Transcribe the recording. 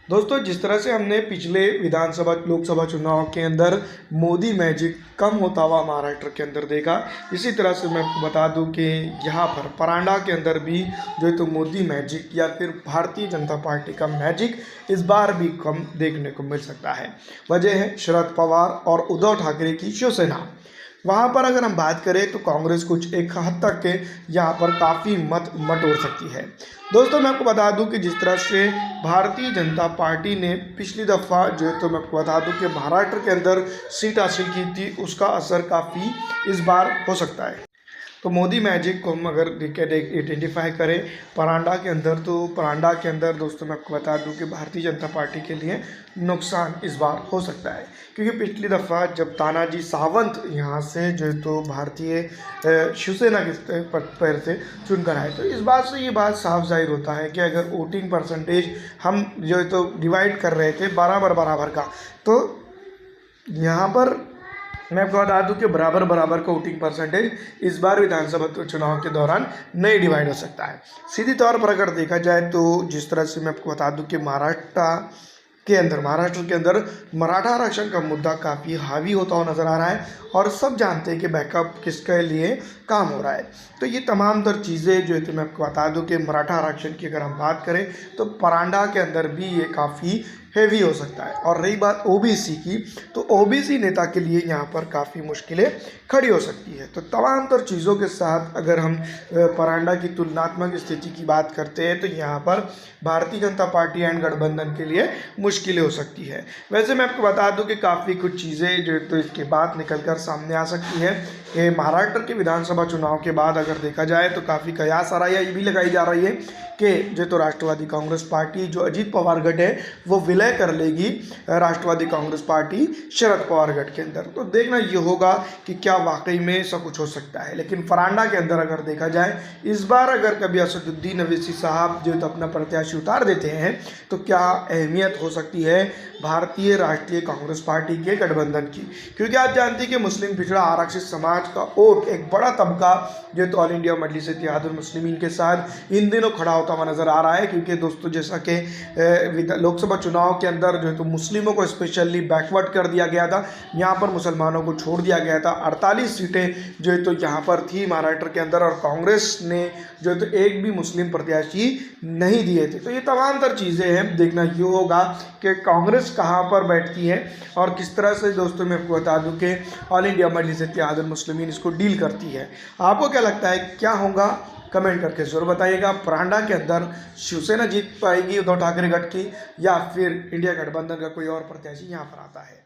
दोस्तों, जिस तरह से हमने पिछले विधानसभा लोकसभा चुनाव के अंदर मोदी मैजिक कम होता हुआ महाराष्ट्र के अंदर देखा, इसी तरह से मैं आपको बता दूं कि यहाँ पर परांडा के अंदर भी जो है तो मोदी मैजिक या फिर भारतीय जनता पार्टी का मैजिक इस बार भी कम देखने को मिल सकता है। वजह है शरद पवार और उद्धव ठाकरे की शिवसेना। वहाँ पर अगर हम बात करें तो कांग्रेस कुछ एक हद तक के यहाँ पर काफ़ी मत बटोर सकती है। दोस्तों, मैं आपको बता दूं कि जिस तरह से भारतीय जनता पार्टी ने पिछली दफ़ा जो है तो मैं आपको बता दूं कि महाराष्ट्र के अंदर सीट हासिल की थी, उसका असर काफ़ी इस बार हो सकता है। तो मोदी मैजिक को हम अगर आइडेंटिफाई करें परांडा के अंदर, तो परांडा के अंदर दोस्तों मैं आपको बता दूं कि भारतीय जनता पार्टी के लिए नुकसान इस बार हो सकता है, क्योंकि पिछली दफ़ा जब तानाजी सावंत यहाँ से जो है तो भारतीय शिवसेना के पैर से चुनकर आए, तो इस बात से ये बात साफ जाहिर होता है कि अगर वोटिंग परसेंटेज हम जो है तो डिवाइड कर रहे थे बराबर बराबर का, तो यहाँ पर मैं आपको बता दूं कि बराबर बराबर का वोटिंग परसेंटेज इस बार विधानसभा चुनाव के दौरान नहीं डिवाइड हो सकता है। सीधी तौर पर अगर देखा जाए तो जिस तरह से मैं आपको बता दूं कि महाराष्ट्र के अंदर मराठा आरक्षण का मुद्दा काफ़ी हावी होता हुआ नज़र आ रहा है और सब जानते हैं कि बैकअप किसके लिए काम हो रहा है। तो ये तमाम तर चीज़ें जो है तो मैं आपको बता दूं कि मराठा आरक्षण की अगर हम बात करें तो परांडा के अंदर भी ये काफ़ी हेवी हो सकता है। और रही बात ओबीसी की, तो ओबीसी नेता के लिए यहाँ पर काफ़ी मुश्किलें खड़ी हो सकती है। तो तमाम तर चीज़ों के साथ अगर हम परांडा की तुलनात्मक स्थिति की बात करते हैं तो यहाँ पर भारतीय जनता पार्टी एंड गठबंधन के लिए मुश्किलें हो सकती है। वैसे मैं आपको बता दूं कि काफ़ी कुछ चीज़ें जो तो इसके बाद निकल कर सामने आ सकती है कि महाराष्ट्र के विधानसभा चुनाव के बाद अगर देखा जाए तो काफ़ी कयास आराइयाँ ये भी लगाई जा रही है कि जो तो राष्ट्रवादी कांग्रेस पार्टी जो अजीत पवार गठ है वो विलय कर लेगी राष्ट्रवादी कांग्रेस पार्टी शरद पवार गठ के अंदर। तो देखना ये होगा कि क्या वाकई में ऐसा कुछ हो सकता है। लेकिन परांडा के अंदर अगर देखा जाए इस बार अगर कभी असदुद्दीन अवैसी साहब जो तो अपना प्रत्याशी उतार देते हैं तो क्या अहमियत हो सकती है भारतीय राष्ट्रीय कांग्रेस पार्टी के गठबंधन की, क्योंकि आप जानते हैं कि मुस्लिम पिछड़ा आरक्षित समाज का वोट एक बड़ा तबका जो तो ऑल इंडिया मजलिस इत्तेहादुल मुस्लिमीन के साथ इन दिनों खड़ा होता हुआ नज़र आ रहा है। क्योंकि दोस्तों जैसा कि लोकसभा चुनाव के अंदर जो है तो मुस्लिमों को स्पेशली बैकवर्ड कर दिया गया था, यहाँ पर मुसलमानों को छोड़ दिया गया था। 48 सीटें जो है तो यहाँ पर थी महाराष्ट्र के अंदर और कांग्रेस ने जो है तो एक भी मुस्लिम प्रत्याशी नहीं दिए थे। तो ये तमाम तर चीज़ें हैं, देखना ये होगा कि कांग्रेस कहाँ पर बैठती है और किस तरह से दोस्तों मैं आपको बता दूं कि ऑल इंडिया मजलिस इत्तेहादुल मुस्लिमीन इसको डील करती है। आपको क्या लगता है क्या होगा, कमेंट करके जरूर बताइएगा। परांडा के अंदर शिवसेना जीत पाएगी उद्धव ठाकरे गठ की, या फिर इंडिया गठबंधन का कोई और प्रत्याशी यहाँ पर आता है।